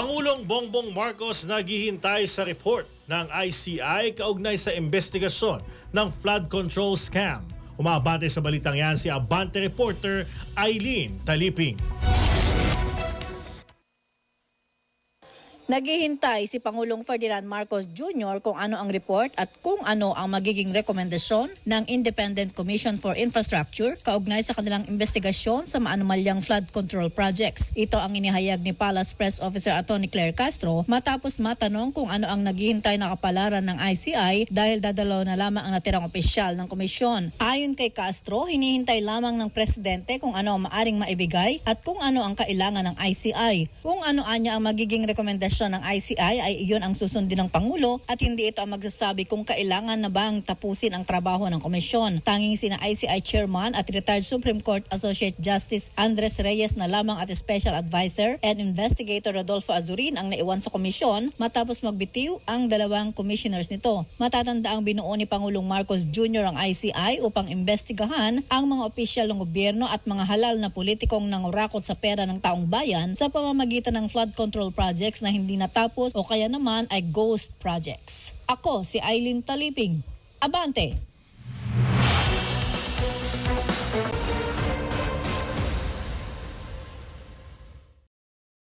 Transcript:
Pangulong Bongbong Marcos naghihintay sa report ng ICI kaugnay sa investigasyon ng flood control scam. Umabante sa balitang yan si Abante reporter Eileen Taliping. Naghihintay si Pangulong Ferdinand Marcos Jr. kung ano ang report at kung ano ang magiging rekomendasyon ng Independent Commission for Infrastructure kaugnay sa kanilang investigasyon sa maanumalyang flood control projects. Ito ang inihayag ni Palace Press Officer Atty. Claire Castro matapos matanong kung ano ang naghihintay na kapalaran ng ICI dahil dadalaw na lamang ang natirang opisyal ng komisyon. Ayon kay Castro, hinihintay lamang ng presidente kung ano ang maaring maibigay at kung ano ang kailangan ng ICI. Kung ano anya ang magiging rekomendasyon ng ICI ay iyon ang susundin ng Pangulo at hindi ito ang magsasabi kung kailangan na bang tapusin ang trabaho ng komisyon. Tanging sina ICI Chairman at retired Supreme Court Associate Justice Andres Reyes na lamang at Special Advisor and Investigator Rodolfo Azurin ang naiwan sa komisyon matapos magbitiw ang dalawang commissioners nito. Matatanda ang binuo ni Pangulong Marcos Jr. ang ICI upang imbestigahan ang mga opisyal ng gobyerno at mga halal na politikong nangurakot sa pera ng taong bayan sa pamamagitan ng flood control projects na hindi natapos o kaya naman ay ghost projects. Ako si Eileen Taliping. Abante!